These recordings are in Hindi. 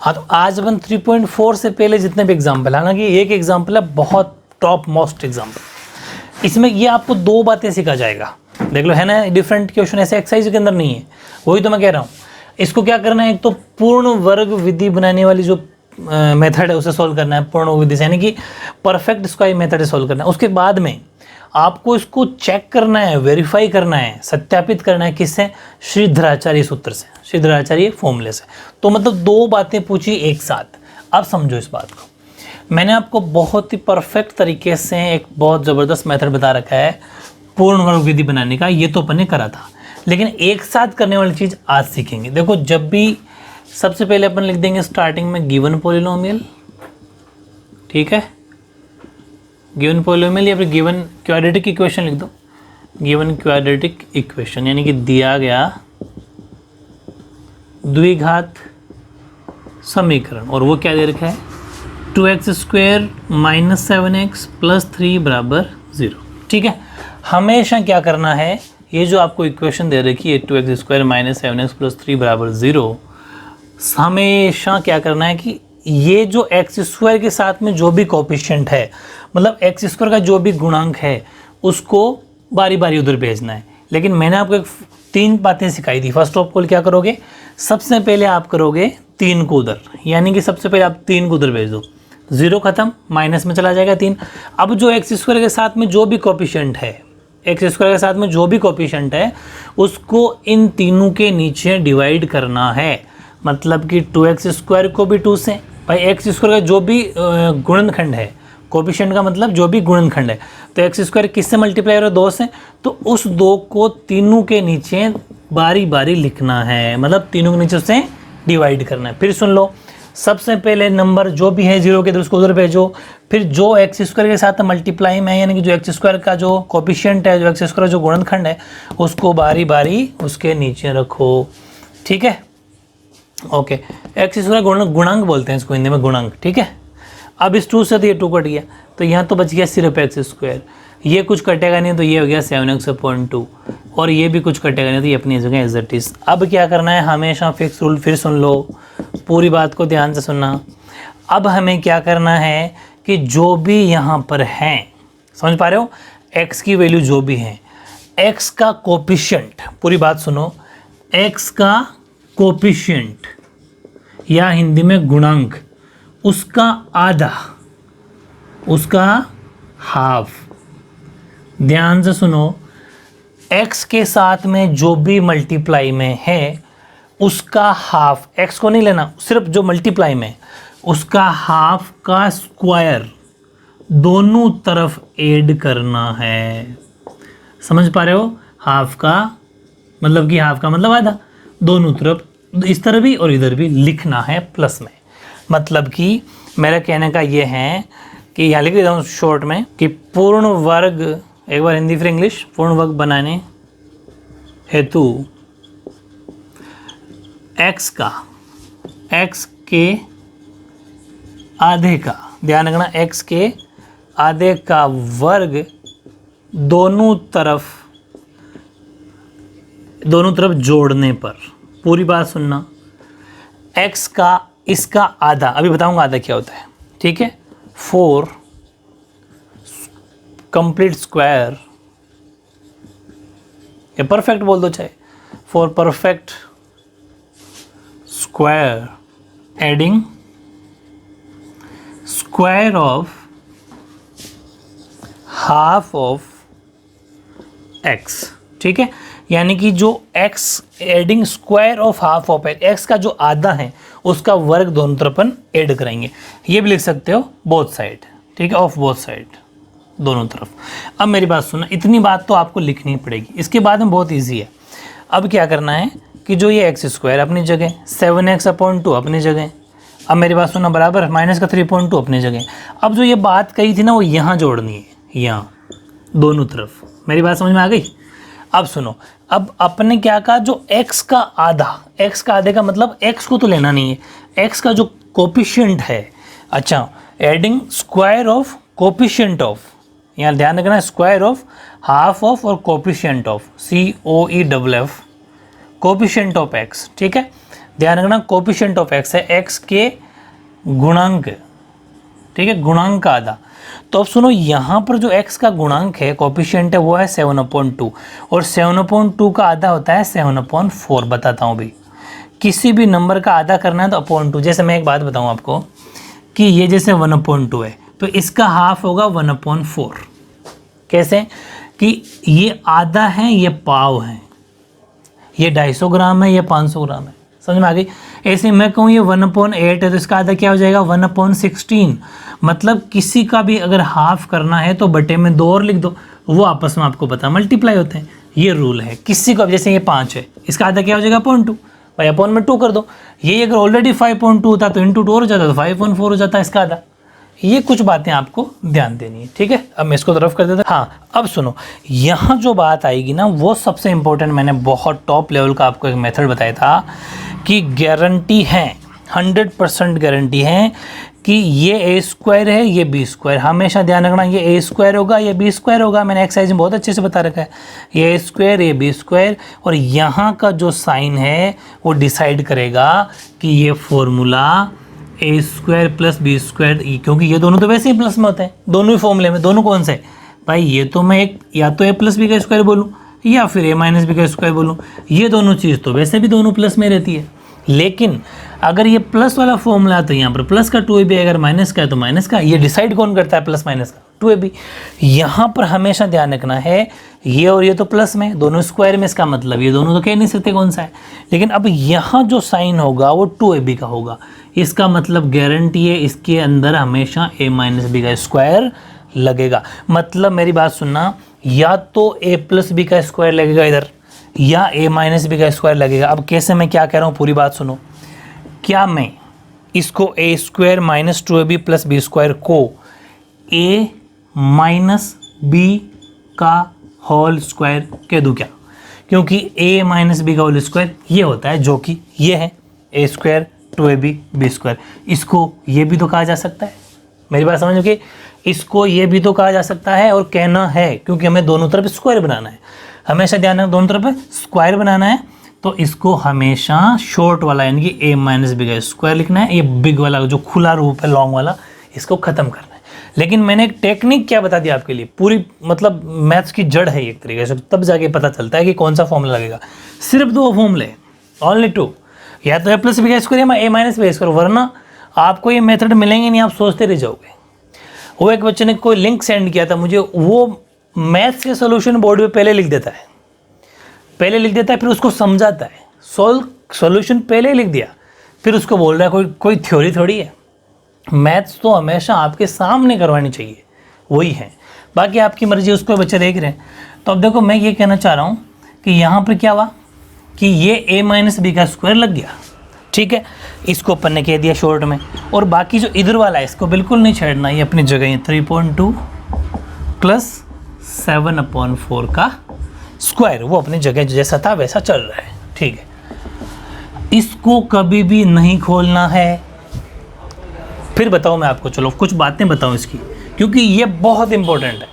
हाँ, तो आज अपन 3.4 से पहले जितने भी एग्जाम्पल, हालांकि एक एग्जाम्पल है बहुत टॉप मोस्ट एग्जाम्पल, इसमें ये आपको दो बातें सिखा जाएगा। देख लो, है ना, डिफरेंट क्वेश्चन ऐसे एक्सरसाइज के अंदर नहीं है, वही तो मैं कह रहा हूँ। इसको क्या करना है, एक तो पूर्ण वर्ग विधि बनाने वाली जो मेथड है उसे सॉल्व करना है, पूर्ण विधि से, यानी कि परफेक्ट स्क्वायर मेथड से सॉल्व करना है। उसके बाद में आपको इसको चेक करना है, वेरीफाई करना है, सत्यापित करना है, किससे? श्रीधराचार्य सूत्र से, श्रीधराचार्य फॉर्मूले से। तो मतलब दो बातें पूछी एक साथ। अब समझो इस बात को, मैंने आपको बहुत ही परफेक्ट तरीके से एक बहुत ज़बरदस्त मेथड बता रखा है पूर्ण वर्ग विधि बनाने का, ये तो अपन ने करा था, लेकिन एक साथ करने वाली चीज़ आज सीखेंगे। देखो, जब भी सबसे पहले अपन लिख देंगे स्टार्टिंग में गिवन पॉलिनोमियल, ठीक है, गिवन पॉलिनोमियल या फिर गिवन क्वाड्रेटिक इक्वेशन लिख दो, गिवन क्वाड्रेटिक इक्वेशन, यानी कि दिया गया द्विघात समीकरण, और वो क्या दे रखा है? 2x² - 7x + 3 = 0। ठीक है, हमेशा क्या करना है, ये जो आपको इक्वेशन दे रखी है 2x² - 7x + 3 = 0, हमेशा क्या करना है कि ये जो x² के साथ में जो भी कोफिशिएंट है, मतलब x² का जो भी गुणांक है, उसको बारी बारी उधर भेजना है। लेकिन मैंने आपको एक 3 बातें सिखाई थी। फर्स्ट ऑफ ऑल क्या करोगे, सबसे पहले आप करोगे 3 को उधर, यानी कि सबसे पहले आप 3 को उधर भेज दो, 0 खत्म, माइनस में चला जाएगा 3। अब जो x² के साथ में जो भी कोफिशिएंट है, x² के साथ में जो भी कोफिशिएंट है, उसको इन तीनों के नीचे डिवाइड करना है। मतलब कि 2x² को भी 2 से, भाई x² का जो भी गुणनखंड है, कोफिशिएंट का मतलब जो भी गुणनखंड है, तो x² किससे मल्टीप्लाई हो रहा है? 2 से, तो उस 2 को तीनों के नीचे बारी बारी लिखना है, मतलब तीनों के नीचे उससे डिवाइड करना है। फिर सुन लो, सबसे पहले नंबर जो भी है 0 के, तो उसको उधर भेजो। फिर जो x² के साथ मल्टीप्लाई में है, यानी कि जो x² का जो कोफिशिएंट है, जो x² का जो गुणनखंड है, उसको बारी बारी उसके नीचे रखो। ठीक है, ओके, x² गुणांक बोलते हैं इसको हिंदी में, गुणांक। ठीक है, अब इस 2 से तो ये 2 कट गया, तो यहाँ तो बच गया सिर्फ x², ये कुछ कटेगा नहीं, तो ये हो गया 7x/2, और ये भी कुछ कटेगा नहीं, तो ये अपनी जगह एज इट इज। अब क्या करना है, हमेशा फिक्स रूल, फिर सुन लो, पूरी बात को ध्यान से सुनना। अब हमें क्या करना है कि जो भी यहाँ पर हैं, समझ पा रहे हो, x की वैल्यू जो भी है, x का कोफिशिएंट, पूरी बात सुनो, x का कोफिशिएंट या हिंदी में गुणांक, उसका आधा, उसका हाफ, ध्यान से सुनो, x के साथ में जो भी मल्टीप्लाई में है उसका हाफ, x को नहीं लेना, सिर्फ जो मल्टीप्लाई में, उसका हाफ का स्क्वायर दोनों तरफ ऐड करना है। समझ पा रहे हो, हाफ का मतलब कि हाफ का मतलब आधा, दोनों तरफ, इस तरफ भी और इधर भी लिखना है प्लस में। मतलब कि मेरा कहने का ये है कि यहाँ लिख देता हूँ शॉर्ट में कि पूर्ण वर्ग, एक बार हिंदी फिर इंग्लिश, पूर्ण वर्ग बनाने हेतु x के आधे का, ध्यान रखना, x के आधे का वर्ग दोनों तरफ जोड़ने पर, पूरी बात सुनना, x का इसका आधा, अभी बताऊंगा आधा क्या होता है। ठीक है, 4 कंप्लीट स्क्वायर, या परफेक्ट बोल दो चाहे, 4 perfect square adding square of half of x। ठीक है, यानी कि जो x adding square of half of x का जो आधा है उसका वर्ग दोनों तरफ अपन ऐड कराएंगे। ये भी लिख सकते हो बोथ साइड, ठीक है, ऑफ बोथ साइड, दोनों तरफ। अब मेरी बात सुनना, इतनी बात तो आपको लिखनी पड़ेगी, इसके बाद में बहुत इजी है। अब क्या करना है कि जो ये x² अपनी जगह, 7x/2 अपनी जगह, अब मेरी बात सुनना, बराबर माइनस का 3.2 अपनी जगह। अब जो ये बात कही थी ना, वो यहाँ जोड़नी है, यहाँ दोनों तरफ। मेरी बात समझ में आ गई? अब सुनो, अब अपने क्या कहा, जो x का आधा, x का आधे का मतलब x को तो लेना नहीं है, x का जो कोफिशिएंट है, अच्छा, adding square of coefficient of, यहाँ ध्यान रखना, स्क्वायर ऑफ, हाफ ऑफ और coefficient of, COEFF, coefficient of x। ठीक है, ध्यान रखना कोफिशिएंट ऑफ एक्स है, एक्स के गुणांक, ठीक है, गुणांक का आधा। तो अब सुनो, यहाँ पर जो x का गुणांक है, कोफिशिएंट है, वो है 7/2 और 7/2 का आधा होता है 7/4। बताता हूँ भाई, किसी भी नंबर का आधा करना है तो अपॉन 2। जैसे मैं एक बात बताऊँ आपको कि ये जैसे 1/2 है तो इसका हाफ होगा 1/4। कैसे कि ये आधा है, ये पाव है, ये 250 ग्राम है, ये 500 ग्राम है, समझ में आ गई। ऐसे मैं कहूँ ये 1/8 है तो इसका आधा क्या हो जाएगा 1/16। मतलब किसी का भी अगर हाफ करना है तो बटे में 2 और लिख दो, वो आपस में आपको पता मल्टीप्लाई होते हैं, ये रूल है। किसी को जैसे ये 5 है, इसका आधा क्या हो जाएगा 0.2, भाई अपॉन में 2 कर दो। ये अगर ऑलरेडी 5.2 होता तो इंटू 2 हो जाता तो 5.4 हो जाता इसका आधा। ये कुछ बातें आपको ध्यान देनी है, ठीक है। अब मैं इसको तरफ कर देता। हाँ, अब सुनो, यहाँ जो बात आएगी ना वो सबसे इंपॉर्टेंट, मैंने बहुत टॉप लेवल का आपको एक मेथड बताया था कि गारंटी है, 100% गारंटी है कि ये ए स्क्वायर है, ये बी स्क्वायर। हमेशा ध्यान रखना, ये ए स्क्वायर होगा, ये बी स्क्वायर होगा। मैंने एक्सरसाइज में बहुत अच्छे से बता रखा है, ये ए स्क्वायर, ये बी स्क्वायर, और यहाँ का जो साइन है वो डिसाइड करेगा कि ये फॉर्मूला ए स्क्वायर प्लस बी स्क्वायर, क्योंकि ये दोनों तो वैसे ही प्लस में होते हैं, दोनों ही फॉर्मूले में। दोनों कौन से भाई, ये तो मैं एक या तो ए प्लस बी का स्क्वायर बोलूँ या फिर ए माइनस बी का स्क्वायर बोलूँ, ये दोनों चीज़ तो वैसे भी दोनों प्लस में रहती है। लेकिन अगर ये प्लस वाला फॉर्मूला है तो यहाँ पर प्लस का 2ab, अगर माइनस का है तो माइनस का। ये डिसाइड कौन करता है प्लस माइनस का, 2ab। यहाँ पर हमेशा ध्यान रखना है, ये और ये तो प्लस में, दोनों स्क्वायर में, इसका मतलब ये दोनों तो कह नहीं सकते कौन सा है। लेकिन अब यहाँ जो साइन होगा वो 2ab का होगा, इसका मतलब गारंटी है इसके अंदर हमेशा a माइनस बी का स्क्वायर लगेगा। मतलब मेरी बात सुनना, या तो a प्लस बी का स्क्वायर लगेगा इधर, या a माइनस बी का स्क्वायर लगेगा। अब कैसे, मैं क्या कह रहा हूँ पूरी बात सुनो। क्या मैं इसको a square minus 2ab plus B square को a माइनस बी का होल स्क्वायर कह दूँ क्या? क्योंकि a माइनस बी का होल स्क्वायर ये होता है, जो कि ये है a square 2ab B square. इसको ये भी तो कहा जा सकता है, मेरी बात समझो कि इसको ये भी तो कहा जा सकता है। और कहना है क्योंकि हमें दोनों तरफ स्क्वायर बनाना है, हमेशा ध्यान रखना दोनों तरफ स्क्वायर बनाना है, तो इसको हमेशा शॉर्ट वाला यानी कि a माइनस बी का स्क्वायर लिखना है। ये बिग वाला जो खुला रूप है लॉन्ग वाला, इसको ख़त्म करना है। लेकिन मैंने एक टेक्निक क्या बता दिया आपके लिए, पूरी मतलब मैथ्स की जड़ है एक तरीके से, तब जाके पता चलता है कि कौन सा फॉर्मूला लगेगा। सिर्फ 2 फॉर्मूले, ओनली 2, या तो a प्लस बी का स्क्वायर या a माइनस बी का स्क्वायर, वरना आपको ये मेथड मिलेंगे नहीं, आप सोचते रह जाओगे। वो एक बच्चे ने कोई लिंक सेंड किया था मुझे, वो मैथ्स के सोल्यूशन बोर्ड पे पहले लिख देता है, फिर उसको समझाता है, सॉल्यूशन पहले लिख दिया, फिर उसको बोल रहा है कोई थ्योरी थोड़ी है। मैथ्स तो हमेशा आपके सामने करवानी चाहिए, वही है, बाकी आपकी मर्जी, उसको बच्चे देख रहे हैं। तो अब देखो, मैं ये कहना चाह रहा हूँ कि यहाँ पर क्या हुआ कि ये a माइनस बी का स्क्वायर लग गया, ठीक है। इसको अपन ने कह दिया शॉर्ट में, और बाकी जो इधर वाला है इसको बिल्कुल नहीं छेड़ना, ये अपनी जगह है 3.2 प्लस 7/4 का स्क्वायर, वो अपनी जगह जैसा था वैसा चल रहा है, ठीक है। इसको कभी भी नहीं खोलना है। फिर बताओ मैं आपको, चलो कुछ बातें बताऊं इसकी, क्योंकि ये बहुत इंपॉर्टेंट है।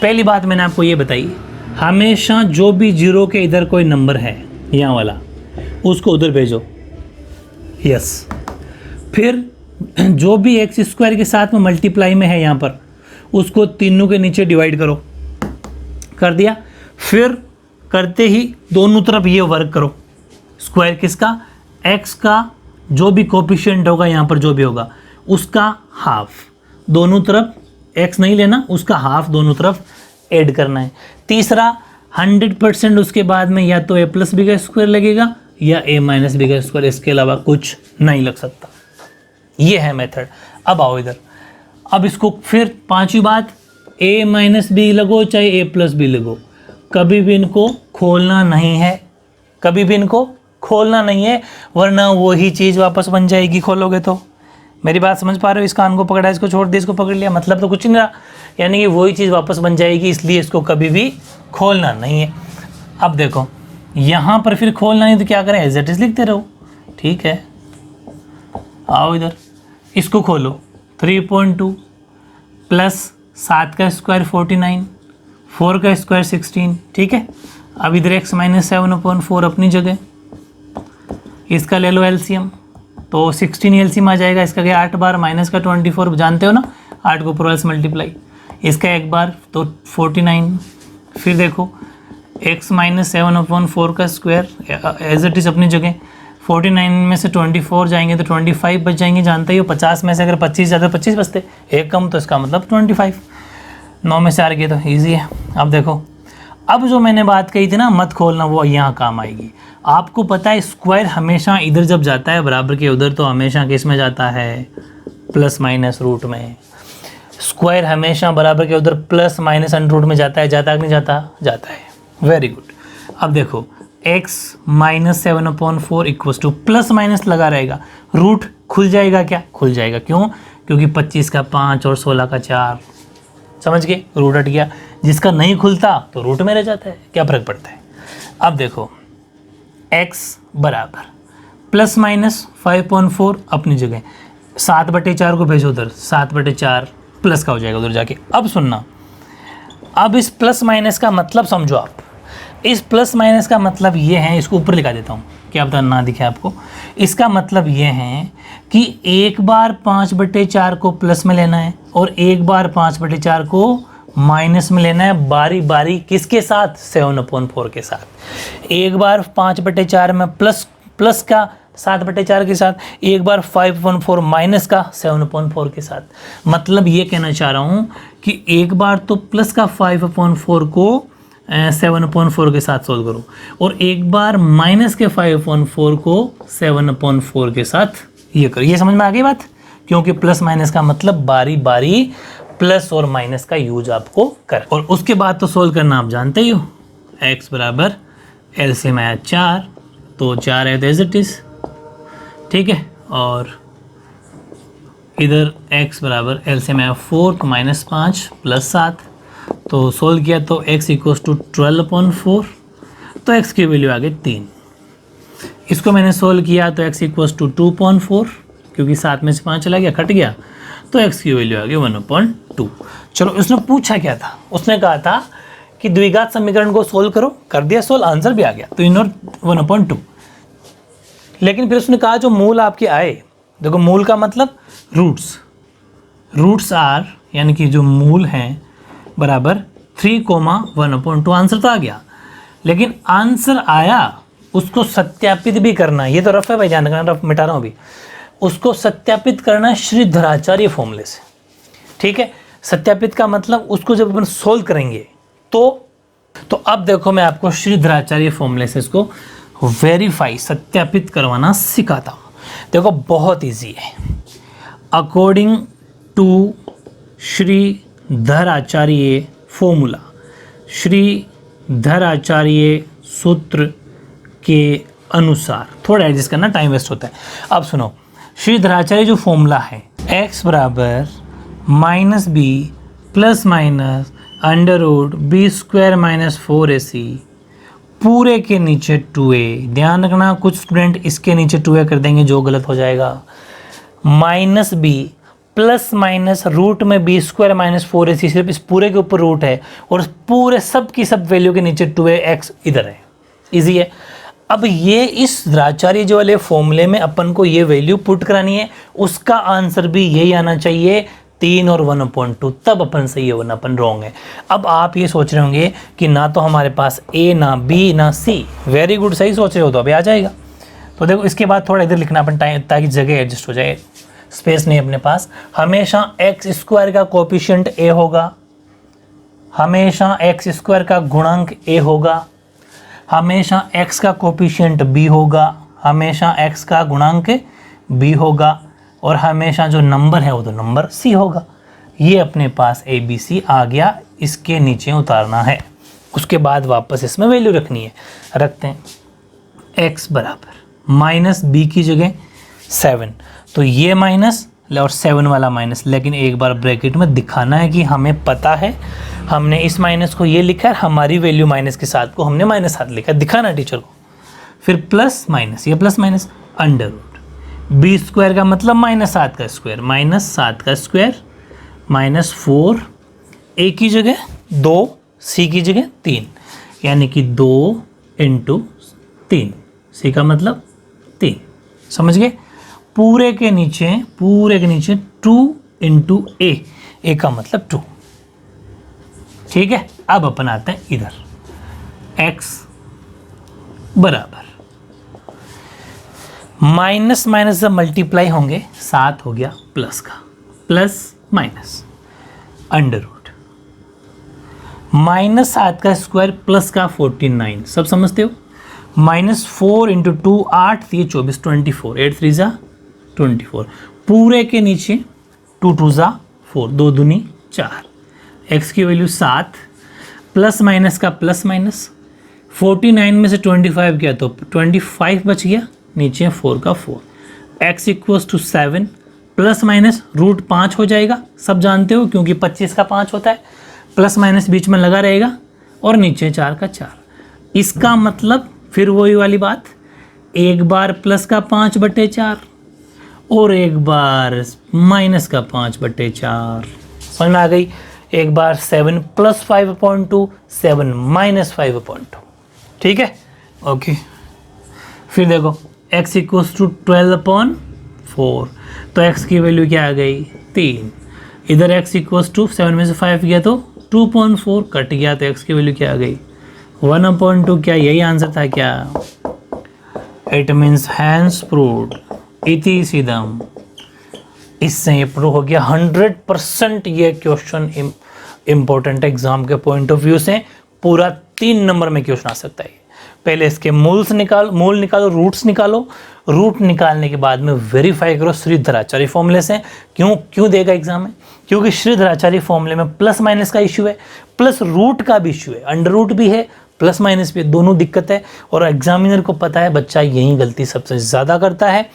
पहली बात मैंने आपको ये बताई, हमेशा जो भी जीरो के इधर कोई नंबर है यहाँ वाला, उसको उधर भेजो, यस। फिर जो भी एक्स स्क्वायर के साथ में मल्टीप्लाई में है यहाँ पर, उसको तीनों के नीचे डिवाइड करो, कर दिया। फिर करते ही दोनों तरफ ये वर्क करो, स्क्वायर किसका, एक्स का जो भी कोफिशिएंट होगा यहाँ पर जो भी होगा उसका हाफ, दोनों तरफ एक्स नहीं लेना, उसका हाफ दोनों तरफ ऐड करना है। तीसरा 100% उसके बाद में या तो a प्लस बी का स्क्वायर लगेगा या a माइनस बी का स्क्वायर, इसके अलावा कुछ नहीं लग सकता। ये है मेथड। अब आओ इधर, अब इसको फिर पांचवी बात, a माइनस बी लगो चाहे a प्लस बी लगो, कभी भी इनको खोलना नहीं है, कभी भी इनको खोलना नहीं है, वरना वही चीज़ वापस बन जाएगी खोलोगे तो। मेरी बात समझ पा रहे हो? इस कान को पकड़ा, इसको छोड़ दिया, इसको पकड़ लिया, मतलब तो कुछ नहीं रहा, यानी कि वही चीज़ वापस बन जाएगी, इसलिए इसको कभी भी खोलना नहीं है। अब देखो यहाँ पर फिर खोलना नहीं तो क्या करें, एज इट इज लिखते रहो, ठीक है। आओ इधर, इसको खोलो, 3.2 प्लस 7 का स्क्वायर 49, 4 का स्क्वायर 16, ठीक है। अब इधर x माइनस 7/4 अपनी जगह, इसका ले लो एलसीएम, तो 16 एलसीएम आ जाएगा। इसका क्या 8 बार माइनस का 24, जानते हो ना 8 को प्रोल से मल्टीप्लाई, इसका एक बार तो 49। फिर देखो x माइनस 7/4 का स्क्वायर एज इट इज़ अपनी जगह, 49 में से 24 जाएंगे तो 25 बच जाएंगे, जानते ही हो 50 में से अगर 25 ज़्यादा 25 बचते, एक कम तो इसका मतलब 25। 9 में से 4 गए तो ईजी है। अब देखो, अब जो मैंने बात कही थी ना मत खोलना, वो यहाँ काम आएगी। आपको पता है स्क्वायर हमेशा इधर जब जाता है बराबर के उधर तो हमेशा किस में जाता है, प्लस माइनस रूट में। स्क्वायर हमेशा बराबर के उधर प्लस माइनस अंडर रूट में जाता है, जाता है कि नहीं जाता, जाता है। Very good. अब देखो x minus 7/4 equals two plus minus लगा रहेगा, रूट खुल जाएगा क्या, खुल जाएगा। क्यों, क्योंकि 25 का 5 और 16 का 4, समझ गए, रूट हट गया। जिसका नहीं खुलता तो रूट में रह जाता है, क्या फर्क पड़ता है। अब देखो x बराबर प्लस माइनस 5/4 अपनी जगह, 7/4 को भेजो उधर, 7/4 प्लस का हो जाएगा उधर जाके। अब सुनना, अब इस प्लस माइनस का मतलब समझो आप। इस प्लस माइनस का मतलब ये है, इसको ऊपर लिखा देता हूँ, क्या पता ना दिखे आपको। इसका मतलब ये है कि एक बार 5/4 को प्लस में लेना है और एक बार 5/4 को माइनस में लेना है, बारी बारी किसके साथ, 7/4 के साथ। एक बार 5/4 में प्लस का 7/4 के साथ, एक बार 5/4 माइनस का 7/4 के साथ। मतलब ये कहना चाह रहा हूँ कि एक बार तो प्लस का 5/4 को 7/4 के साथ सोल्व करो और एक बार माइनस के 5/4 को 7/4 के साथ ये करो। ये समझ में आ गई बात, क्योंकि प्लस माइनस का मतलब बारी बारी प्लस और माइनस का यूज आपको कर। और उसके बाद तो सोल्व करना आप जानते ही हो, x बराबर एलसीएम आया 4, तो 4 है तो एज इट इज, ठीक है। और इधर x बराबर एलसीएम आया 4 तो -5 प्लस 7, तो सोल्व किया तो x इक्वल्स टू 12/4, तो x की वैल्यू आ गई 3। इसको मैंने सोल्व किया तो x इक्वल्स टू 2/4, क्योंकि 7 में से 5 चला गया, कट गया, तो x की वैल्यू आ गई 1/2। चलो, उसने पूछा क्या था, उसने कहा था कि द्विघात समीकरण को सोल्व करो, कर दिया सोल्व, आंसर भी आ गया, तो इनर 1/2। लेकिन फिर उसने कहा जो मूल आपके आए, देखो मूल का मतलब रूट्स आर, यानी कि जो मूल हैं बराबर 3, 1/2, आंसर तो आ गया। लेकिन आंसर आया, उसको सत्यापित भी करना, ये तो रफ है भाई, ध्यान रखना, रफ मिटा रहा हूँ अभी। उसको सत्यापित करना श्रीधराचार्य फॉर्मूले से, ठीक है। सत्यापित का मतलब उसको जब अपन सोल्व करेंगे तो अब देखो मैं आपको श्रीधराचार्य फॉर्मूले से इसको वेरीफाई, सत्यापित करवाना सिखाता हूँ। देखो बहुत इजी है। According to Sridharacharya formula, Sridharacharya सूत्र के अनुसार, थोड़ा एडजस्ट करना, टाइम वेस्ट होता है। अब सुनो, श्रीधराचार्य जो फॉर्मूला है, x बराबर -b plus minus √b² - 4ac पूरे के नीचे 2a। ध्यान रखना, कुछ स्टूडेंट इसके नीचे 2a कर देंगे, जो गलत हो जाएगा। -b प्लस माइनस रूट में b² - 4ac, सिर्फ इस पूरे के ऊपर रूट है और पूरे सब की सब वैल्यू के नीचे 2a, x इधर है, इजी है। अब ये इस धराचार्य जो वाले फॉर्मूले में अपन को ये वैल्यू पुट करानी है, उसका आंसर भी यही आना चाहिए, 3 और 1/2, तब अपन सही है वरना अपन रॉन्ग है। अब आप ये सोच रहे होंगे कि ना तो हमारे पास A ना B ना C, वेरी गुड, सही सोच रहे हो, तो अभी आ जाएगा। तो देखो इसके बाद थोड़ा इधर लिखना अपन टाइम, ताकि जगह एडजस्ट हो जाए, स्पेस नहीं अपने पास। हमेशा x² का कोएफिशिएंट A होगा, हमेशा x² का गुणांक A होगा, हमेशा x का कोएफिशिएंट b होगा, हमेशा x का गुणांक b होगा, और हमेशा जो नंबर है वो तो नंबर c होगा। ये अपने पास ABC आ गया, इसके नीचे उतारना है, उसके बाद वापस इसमें वैल्यू रखनी है। रखते हैं, x बराबर -b की जगह 7, तो ये माइनस और 7 वाला माइनस, लेकिन एक बार ब्रैकेट में दिखाना है कि हमें पता है, हमने इस माइनस को ये लिखा है, हमारी वैल्यू माइनस के साथ को हमने -7 लिखा है, दिखाना टीचर को। फिर प्लस माइनस, ये प्लस माइनस √, b² का मतलब -7 का स्क्वायर, -7 का स्क्वायर -4, a की जगह 2, c की जगह 3, यानी कि 2 × 3, c का मतलब 3, समझ गए? पूरे के नीचे 2 इंटू ए का मतलब 2, ठीक है। अब अपन आते हैं इधर, x बराबर माइनस माइनस जब मल्टीप्लाई होंगे 7 हो गया प्लस का, प्लस माइनस अंडर रूट -7 का स्क्वायर प्लस का 49, सब समझते हो। -4 इंटू 2 8, ये 24 24, 8 3 जा 24, पूरे के नीचे 2 2 जा 4, 2 दूनी 4, x की वैल्यू 7, प्लस माइनस का प्लस माइनस, 49 में से 25 गया तो 25 बच गया, नीचे 4 का 4, x equals to 7, plus minus root 5 हो जाएगा, सब जानते हो क्योंकि 25 का 5 होता है, प्लस माइनस बीच में लगा रहेगा, और नीचे 4 का 4। इसका मतलब फिर वही वाली बात, एक बार प्लस का 5/4 और एक बार माइनस का 5/4, समझ में आ गई? एक बार 7 + 5/2, 7 - 5/2, ठीक है, ओके। फिर देखो x इक्वल्स टू 12/4, तो x की वैल्यू क्या आ गई 3, इधर x इक्वल्स टू 7 में से 5 गया तो 2.4 कट गया, तो x की वैल्यू क्या आ गई 1/2, क्या यही आंसर था क्या? इट मीन्स हैंस प्रूव्ड, इति सीधम। इससे ये प्रूव हो गया 100% ये क्वेश्चन इंपॉर्टेंट एग्जाम के पॉइंट ऑफ व्यू से, पूरा 3 नंबर में क्वेश्चन आ सकता है। पहले इसके मूल निकालो, रूट्स निकालो, रूट निकालने के बाद में वेरीफाई करो श्रीधराचार्य फॉर्मूले से। क्यों देगा एग्जाम में? क्योंकि श्रीधराचार्य फॉर्मूले में प्लस माइनस का इशू है, प्लस रूट का भी इशू है, अंडर रूट भी है, प्लस माइनस भी, दोनों दिक्कत है, और एग्जामिनर को पता है बच्चा यही गलती सबसे ज़्यादा करता है,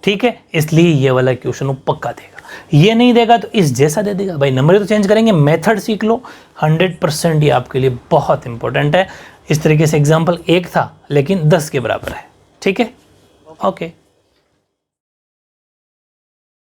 ठीक है, इसलिए ये वाला क्वेश्चन वो पक्का देगा। ये नहीं देगा तो इस जैसा दे देगा भाई, नंबर तो चेंज करेंगे, मेथड सीख लो, 100% ये आपके लिए बहुत इंपॉर्टेंट है। इस तरीके से एग्जाम्पल 1 था लेकिन 10 के बराबर है, ठीक है, ओके।